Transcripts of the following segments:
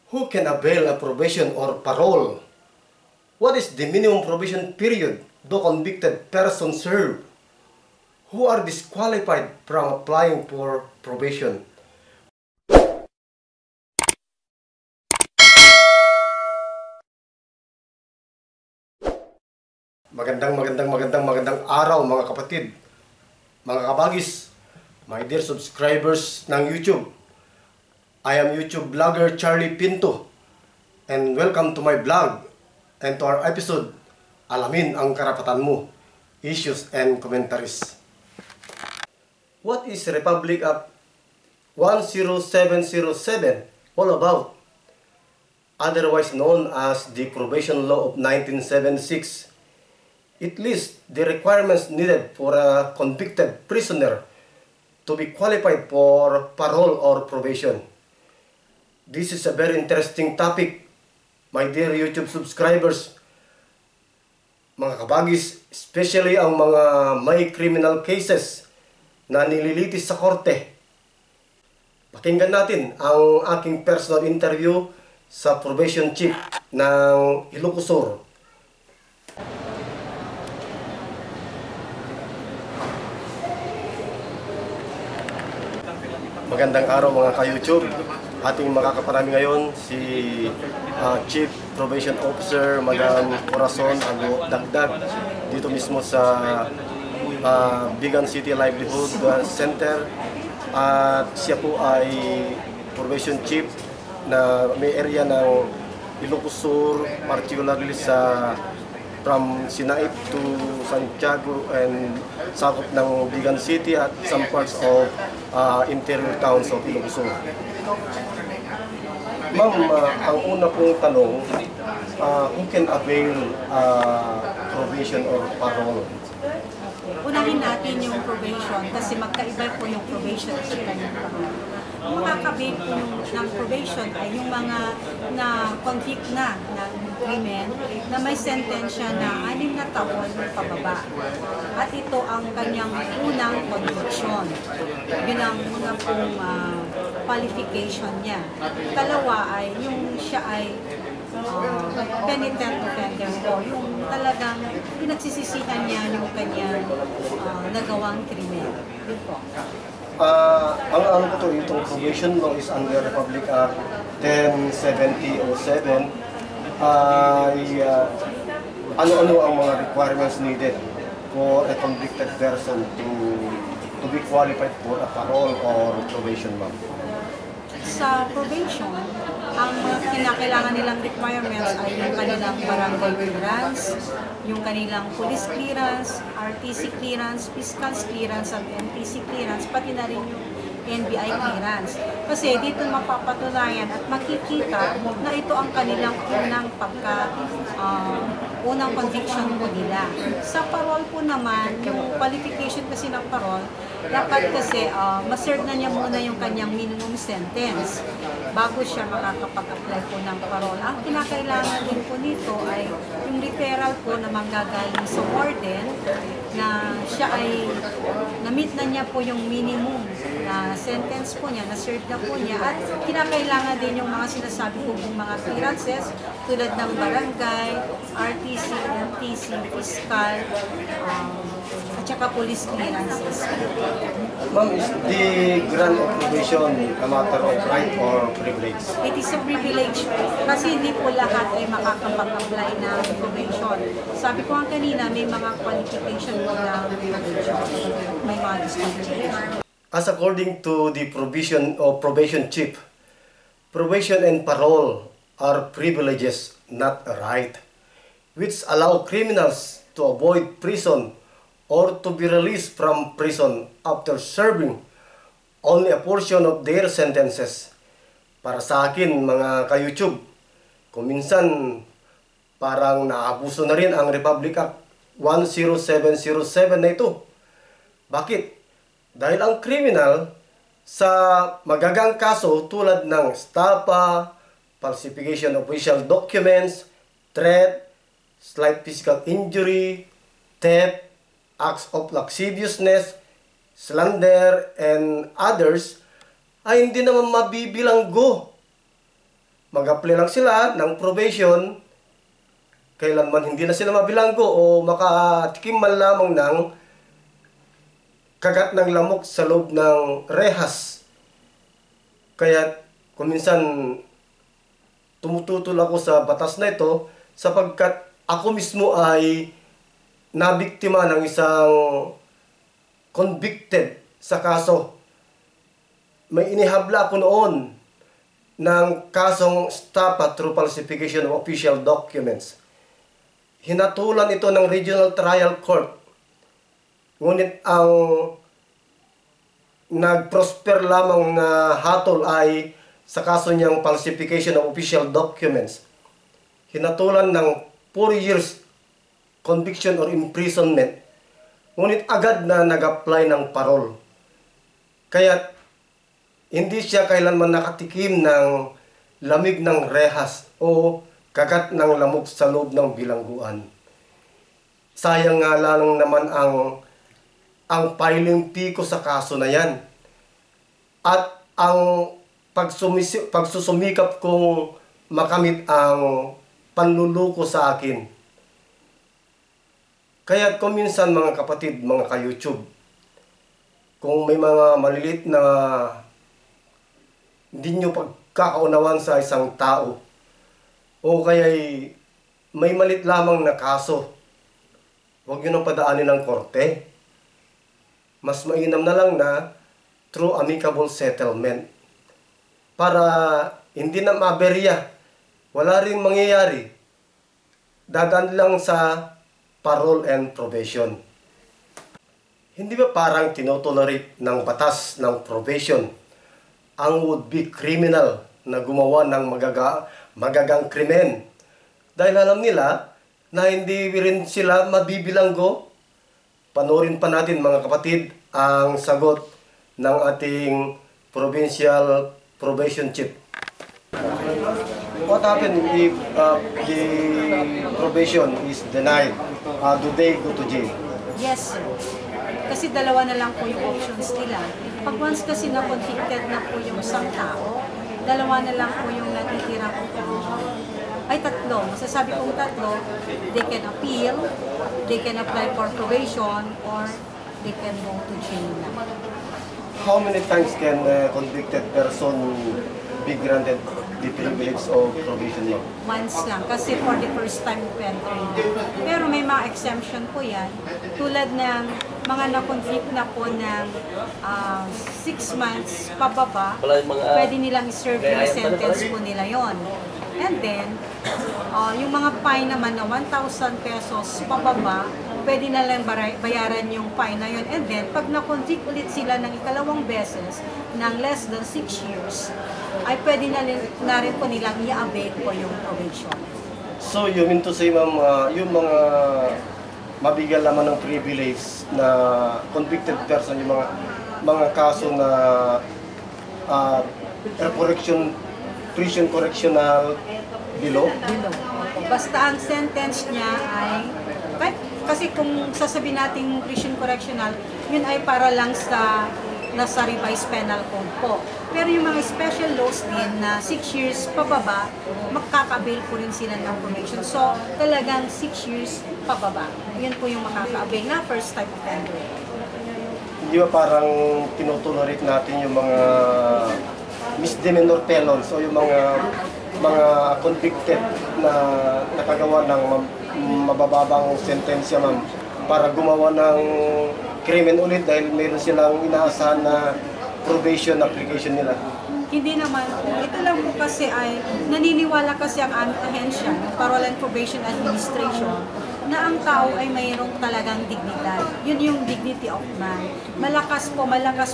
Who can avail a probation or parole? What is the minimum probation period the convicted person serve? Who are disqualified from applying for probation? Magandang araw mga kapatid, mga kabagis, my dear subscribers ng YouTube. I am YouTube vlogger Charlie Pinto and welcome to my vlog and to our episode, Alamin ang Karapatan Mo, Issues and Commentaries. What is Republic Act 10707 all about? Otherwise known as the Probation Law of 1976. It lists the requirements needed for a convicted prisoner to be qualified for parole or probation. This is a very interesting topic, my dear YouTube subscribers, mga kabagis, especially ang mga may criminal cases na nililitis sa korte. Pakinggan natin ang aking personal interview sa probation chief ng Ilocos Sur. Magandang araw mga ka-YouTube. Ating makakaparami ngayon si Chief Probation Officer Madam Corazon Ago Dagdag dito mismo sa Bigan City Livelihood Center. At siya po ay Probation Chief na may area ng Ilocos Sur, particularly sa from Sinaip to Santiago and sakop ng Bigan City at some parts of interior towns of Ilocos Sur. Ma'am, ang una pong tanong, who can avail probation or parole? Unahin natin yung probation kasi magkaiba po yung probation at yung parole. Ang makakabit ng probation ay yung mga na-convict na ng krimen na may sentensya na 6 na taon pababa. At ito ang kanyang unang conviction. Yun ang una pong qualification niya. Dalawa ay yung siya ay penitent offender o yung talagang pinagsisisihan niya yung kanyang nagawang krimen. Yun po. Ang ano po ito, itong probation law is under Republic Act 107007. Ano-ano ang mga requirements needed for a convicted person to be qualified for a parole or probation, ma'am? Sa probation, ang kinakailangan nilang requirements ay yung kanilang barangay clearance, yung kanilang police clearance, RTC clearance, fiscal clearance, at NPC clearance, pati na rin yung NBI clearance. Kasi dito mapapatunayan at makikita na ito ang kanilang unang conviction po nila. Sa parole po naman, yung qualification kasi ng parole, dapat kasi ma-serve na niya muna yung kanyang minimum sentence bago siya makakapag-apply po ng parole. Ang kinakailangan din po nito ay yung referral po na manggagaling sa warden na siya ay na-meet na niya po yung minimum na sentence po niya, na-serve na po niya, at kinakailangan din yung mga sinasabi ko pong mga clearances tulad ng barangay, RTC, MTC, fiscal, at saka police clearances. Ma'am, is the grant of probation a matter of right or privilege? It is a privilege kasi hindi po lahat ay makakapag-apply ng probation. Sabi ko nga kanina, may mga qualification po ng probation. May mga distinction. As according to the provision of probation chief, probation and parole are privileges, not a right, which allow criminals to avoid prison or to be released from prison after serving only a portion of their sentences. Para sa akin, mga ka-YouTube, kung minsan parang naabuso na rin ang Republic Act 10707 na ito. Bakit? Dahil ang criminal sa magagang kaso tulad ng estafa, falsification of official documents, threat, slight physical injury, theft, acts of lasciviousness, slander, and others ay hindi naman mabibilanggo mag-apply lang sila ng probation, kailanman hindi na sila mabilanggo o makatikim man lamang ng kagat ng lamok sa loob ng rehas. Kaya kung minsan tumututol ako sa batas na ito sapagkat ako mismo ay nabiktima ng isang convicted sa kaso. May inihabla ako noon ng kasong estafa through falsification of official documents. Hinatulan ito ng Regional Trial Court. Ngunit ang nag-prosper lamang na hatol ay sa kaso niyang falsification of official documents. Hinatulan ng 4 years conviction or imprisonment. Ngunit agad na nag-apply ng parole. Kaya hindi siya kailanman nakatikim ng lamig ng rehas o kagat ng lamok sa loob ng bilangguan. Sayang nga lang naman ang filing fee ko sa kaso na yan. At ang pagsusumikap kong makamit ang panluluko sa akin. Kaya kung minsan mga kapatid, mga ka-YouTube, kung may mga malilit na hindi nyo pagkakaunawan sa isang tao, o kaya'y may malit lamang na kaso, huwag nyo nang padaanin ng korte. Mas mainam na lang na through amicable settlement. Para hindi na maberya, wala ring mangyayari. Dadaan lang sa parole and probation. Hindi ba parang tinotolerate ng batas ng probation ang would-be criminal na gumawa ng magagang krimen? Dahil alam nila na hindi rin sila mabibilanggo. Panoorin pa natin mga kapatid ang sagot ng ating provincial probation chief. What happened if the probation is denied? Do they go to jail? Yes, sir. Kasi dalawa na lang po yung options nila. Pag once kasi na-convicted na po yung isang tao, dalawa na lang po yung natitira po. Ay, tatlo. Masasabi kong tatlo, they can appeal, they can apply for probation, or they can go to jail na. How many times can a convicted person be granted the privilege of probation law? Once lang, kasi for the first time offender na. Pero may mga exemption po yan, tulad ng mga na-convict na po ng 6 months pababa, pwede nilang i-serve yung sentence po nila yon. And then, yung mga fine naman na 1,000 pesos pababa, pwede na lang bayaran yung fine na yun. And then, pag na-convict ulit sila ng ikalawang beses ng less than 6 years, ay pwede na rin po nilang i-abate po yung probation. So, you mean to say, ma'am, yung mga mabigyan lamang ng privilege na convicted person, yung mga kaso na prison correctional below? Basta ang sentence niya ay, kasi kung sasabihin natin prison correctional, yun ay para lang sa nasa revised penal code po. Pero yung mga special laws din na 6 years pababa, makaka-avail po rin sila ng probation. So, talagang 6 years pababa. Yun po yung makaka-avail na first time offender. Hindi ba parang tinutolerate natin yung mga misdemeanor felons o yung mga convicted na nakagawa ng mabababang sentensya, ma'am, para gumawa ng krimen ulit dahil mayroon silang inaasahan na probation application nila? Hindi naman po. Ito lang po kasi ay naniniwala kasi ang aming ahensya, yung Parole and Probation Administration, na ang tao ay mayroong talagang dignidad. Yun yung dignity of man. Malakas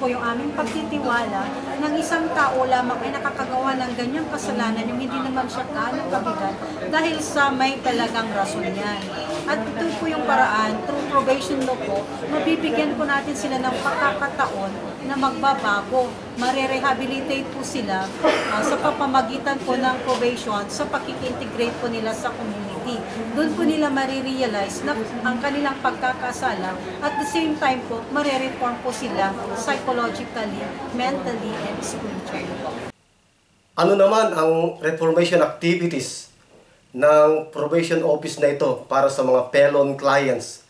po yung aming pagtitiwala ng isang tao lamang ay nakakagawa ng ganyang kasalanan, yung hindi naman siya ganong kabigat dahil sa may talagang rason yan. At ito po yung paraan, through probation law po, mabibigyan po natin sila ng pagkakataon na magbabago. Mare-rehabilitate po sila sa pamamagitan po ng probation sa pag-integrate po nila sa community. Doon po nila marirealize na ang kanilang pagkakasala at the same time po, mare-reform po sila psychologically, mentally, and spiritually. Ano naman ang reformation activities ng probation office na ito para sa mga felon clients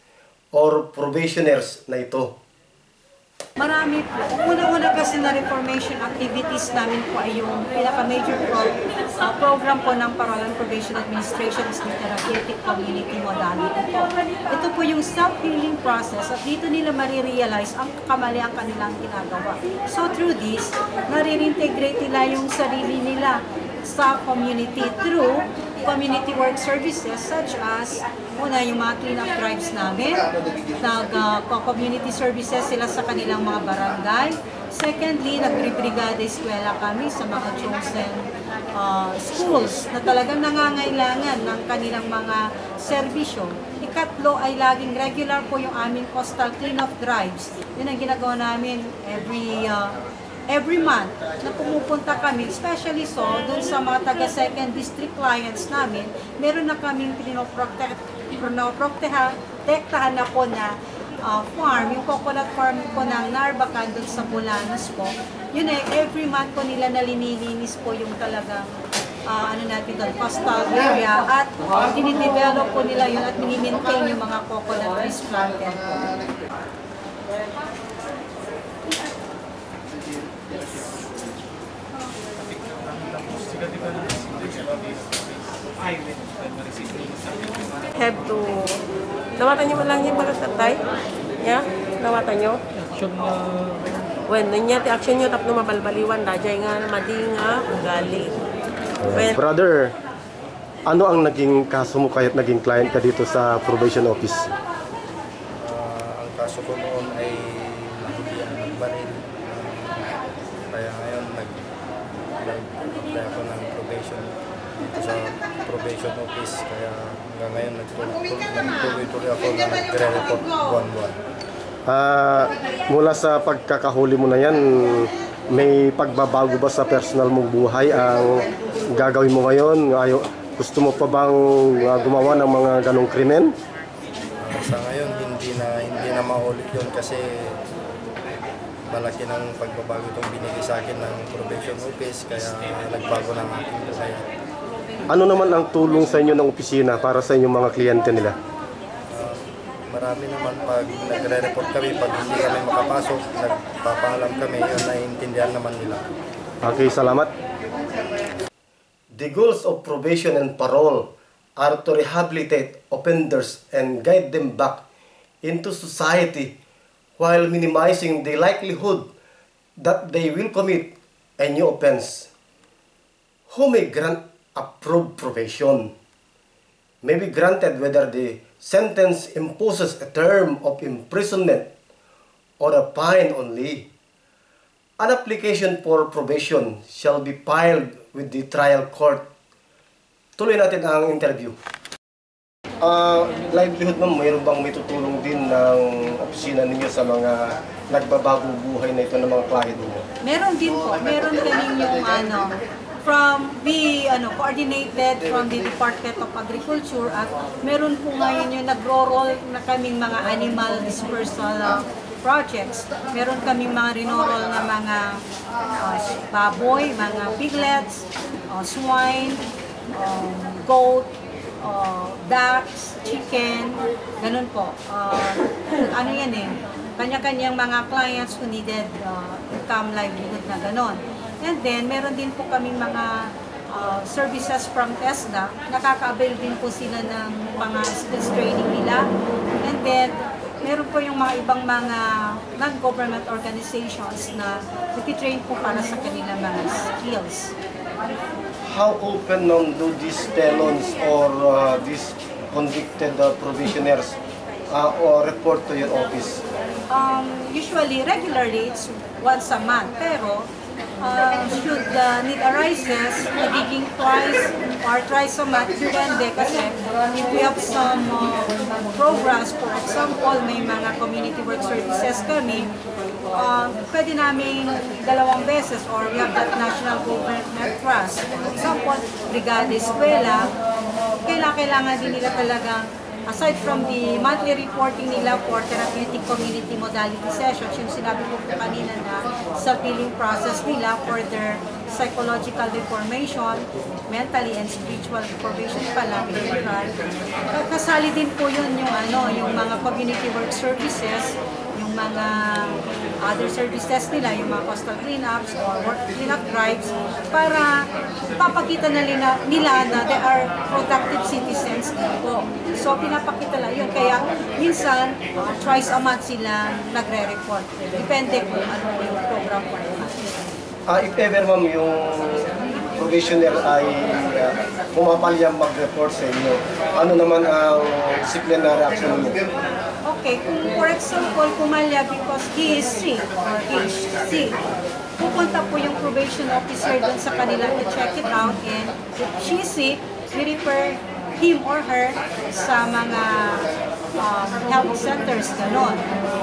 or probationers na ito? Marami po. Una-una kasi na reformation activities namin po ay yung pinaka-major program po ng Parole and Probation Administration is the Therapeutic Community Modality po. Ito po yung self-healing process at dito nila marirealize ang kamalian kanilang ginagawa. So through this, nare-integrate nila yung sarili nila sa community through community work services such as una yung mga clean-up drives namin, community services sila sa kanilang mga barangay. Secondly, nagre-brigada eskwela kami sa mga chosen schools na talagang nangangailangan ng kanilang mga serbisyo. Ikatlo ay laging regular po yung aming coastal clean-up drives. Yun ang ginagawa namin every month na pumupunta kami, especially so, dun sa mga taga-second district clients namin, meron na kaming pinoprotektahan na po na farm, yung coconut farm po ng Narbacan dun sa Bulanos po. Yun every month po nila nalilininis po yung talagang coastal area at dinidevelop po nila yun at minimaintain yung mga coconut trees planted po. Have to nawatan nyo lang yung mga tatay ya nawatan nyo when niya ti action nyo tapno mabalbaliwan dajay nga madi nga ugali. Brother, ano ang naging kaso mo kaya't naging client ka dito sa probation office? Ang kaso ko noon ay nahulihan ng baril. Kaya ngayon nag-apply ako ng probation dito sa probation office. Kaya hanggang ngayon nagtuloy-tuloy ako na nagre-report buwan-buwan. Mula sa pagkakahuli mo na yan, may pagbabago ba sa personal mong buhay ang gagawin mo ngayon? Gusto mo pa bang gumawa ng mga ganong krimen? Sa ngayon, hindi na maulit yun kasi malaki ng pagbabago itong binigay sa akin ng probation office kaya nagbago ng aking buhay. Ano naman ang tulong sa inyo ng opisina para sa inyong mga kliyente nila? Marami naman pag nagre-report kami, pag hindi kami makapasok, nagpapaalam kami, yun naiintindihan naman nila. Okay, salamat. The goals of probation and parole are to rehabilitate offenders and guide them back into society while minimizing the likelihood that they will commit a new offense. Who may grant approved probation may be granted whether the sentence imposes a term of imprisonment or a fine only. An application for probation shall be filed with the trial court. Tuloy natin ang interview. Livelihood ma'am, mayroon bang may tutulong din ng opisina ninyo sa mga nagbabagong buhay na ito ng mga client ninyo? Meron din po. Meron kaming yung coordinated from the Department of Agriculture at meron po ngayon yung nagro-roll na kaming mga animal dispersal projects. Meron kaming mga rinorol na mga baboy, mga piglets, swine, goat, ducks, chicken, ganun po. Kanya-kanyang mga clients who needed income livelihood na ganun. And then, meron din po kaming mga services from TESDA. Nakaka-avail din po sila ng mga skills training nila. And then, meron po yung mga ibang mga non-government organizations na nag-train po para sa kanilang mga skills. How often do these felons or these convicted probationers report to your office? Usually, regularly, it's once a month. Pero, should need arises, nagiging twice or thrice a month, depende kasi if we have some programs, for example, may mga community work services kami, pwede namin 2 beses or we have that National Government Trust. For example, Brigada Eskwela, kailangan din nila talagang aside from the monthly reporting nila for therapeutic community modality sessions, yung sinabi ko po kanina na sa billing process nila for their psychological reformation, mentally and spiritual reformation pala, kasali din po yun yung mga community work services, yung mga other services nila, yung mga coastal cleanups or work cleanup drives, para papakita na nila na they are productive citizens din po. So, pinapakita lang yun. Kaya, minsan, twice a month sila nagre-report. Depende kung ano yung program po. If ever, ma'am, yung probationer ay pumapalyang mag-report sa inyo, ano naman ang disciplinary action niyo? Okay, kung for example, pumalya because he is sick or he is sick, pupunta po yung probation officer doon sa kanila to check it out, and if she is sick, we refer him or her sa mga health centers, ganon.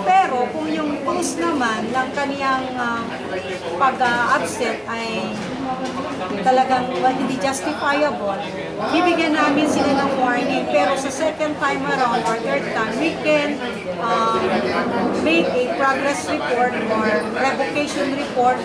Pero kung yung cause naman ng kaniyang pag-absent ay talagang hindi justifiable, bibigyan namin sila ng warning. Pero sa second time around or third time, we can make a progress report or revocation report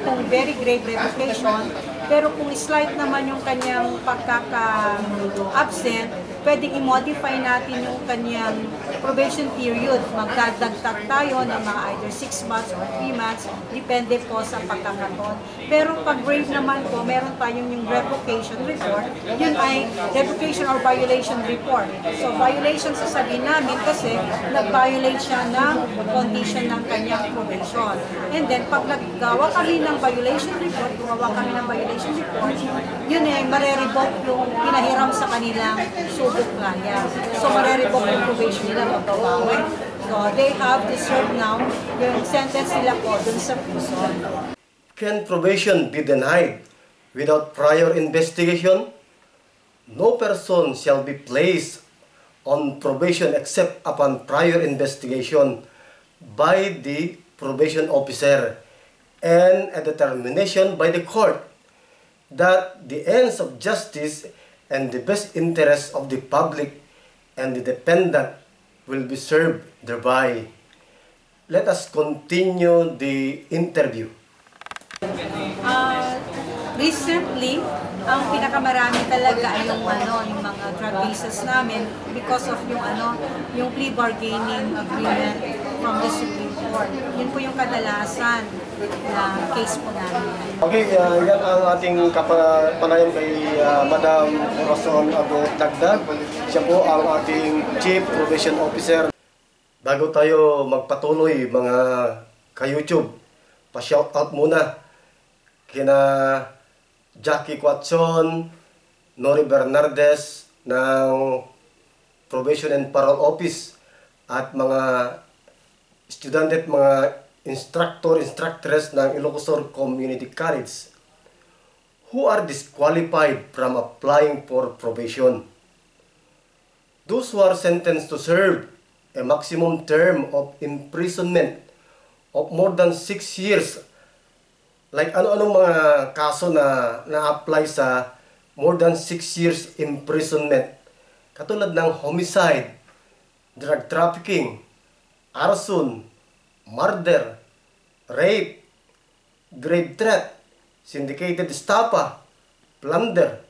kung very grave revocation. Pero kung slight naman yung kanyang pagkaka-absent, pwedeng i-modify natin yung kanyang probation period. Magdadagtag tayo ng mga either 6 months or 3 months, depende po sa pagkakataon. Pero pag grave naman po, meron tayong yung revocation report. Yun ay revocation or violation report. So violation sasabihin namin kasi nag-violate siya ng condition ng kanyang probation. And then pag naggawa kami ng violation report, gumawa kami ng violation report, yun ay marerevoke yung pinahiram sa kanilang subok kaya. So marerevoke yung probation nila, magbabawi. So they have to serve now yung sentence nila po dun sa prison. Can probation be denied without prior investigation? No person shall be placed on probation except upon prior investigation by the probation officer and a determination by the court that the ends of justice and the best interests of the public and the dependent will be served thereby. Let us continue the interview. Recently, ang pinakamarami talaga ay yung mga drug cases namin because of yung plea bargaining agreement from the Supreme Court. Yun po yung kadalasan na case po namin. Okay, yan ang ating panayam kay Madam Corazon Ago Dagdag. Siya po ang ating Chief Probation Officer. Bago tayo magpatuloy mga ka-YouTube, pa-shoutout muna kina Jackie Quatson, Nori Bernardes ng Probation and Parole Office at mga estudyante at mga instructors ng Ilocos Community College who are disqualified from applying for probation. Those who are sentenced to serve a maximum term of imprisonment of more than 6 years, like ano-anong mga kaso na na-apply sa more than 6 years imprisonment, katulad ng homicide, drug trafficking, arson, murder, rape, grave threat, syndicated estafa, plunder,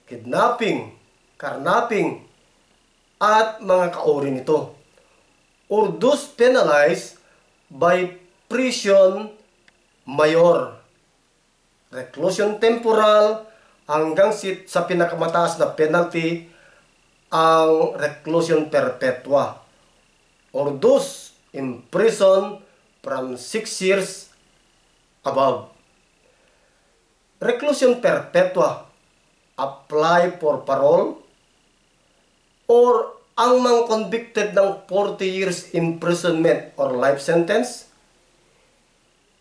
kidnapping, carnapping, at mga kauri nito, or those penalized by prison mayor, reclusion temporal, hanggang sa pinakamataas na penalty, ang reclusion perpetua, or those in prison from 6 years above. Reclusion perpetua apply for parole, or ang mga convicted ng 40 years imprisonment or life sentence.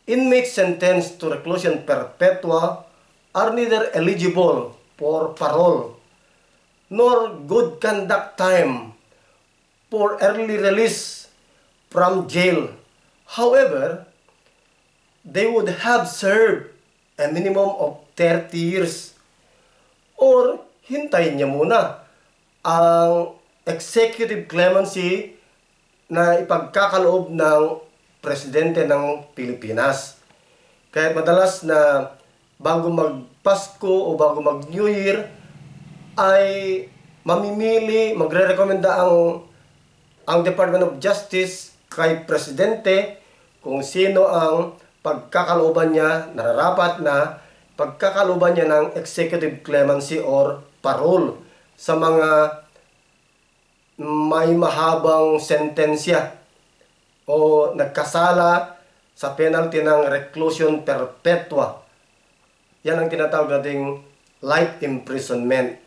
Inmates sentenced to reclusion perpetua are neither eligible for parole nor good conduct time for early release from jail. However, they would have served a minimum of 30 years. Or hintayin niya muna ang executive clemency na ipagkakaloob ng presidente ng Pilipinas. Kaya madalas na bago mag-Pasko o bago mag-New Year ay mamimili, magre-rekomenda ang Department of Justice kay presidente kung sino ang pagkakalooban niya, nararapat na pagkakalooban niya ng executive clemency or parole sa mga may mahabang sentensya o nagkasala sa penalty ng reclusion perpetua. Yan ang tinatawag nating life imprisonment.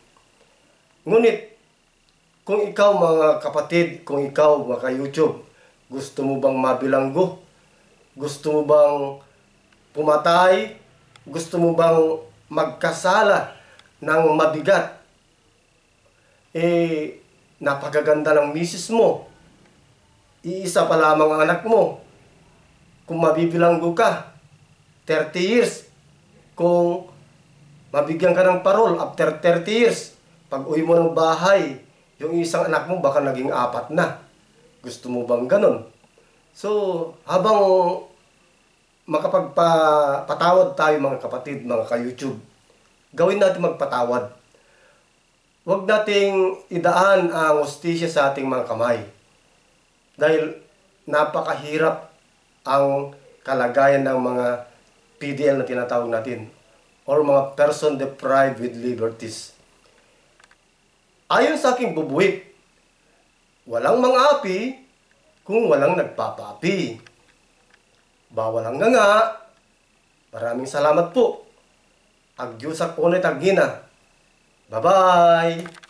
Ngunit, kung ikaw mga kapatid, kung ikaw mga YouTube, gusto mo bang mabilanggo? Gusto mo bang pumatay? Gusto mo bang magkasala ng mabigat? Napakaganda ng misis mo. Iisa pa lamang ang anak mo. Kung mabibilanggo ka, 30 years. Kung mabigyan ka ng parol after 30 years, pag uwi mo ng bahay, yung isang anak mo baka naging 4 na. Gusto mo bang ganon? So, habang makapagpatawad tayo mga kapatid, mga ka-YouTube, gawin natin magpatawad. Huwag nating idaan ang hustisya sa ating mga kamay. Dahil napakahirap ang kalagayan ng mga PDL na tinatawag natin or mga person deprived with liberties. Ayon sa aking bubuwit, walang mga api kung walang nagpapaapi. Bawal ang nga. Maraming salamat po. Agyusak po na tagina. Bye-bye!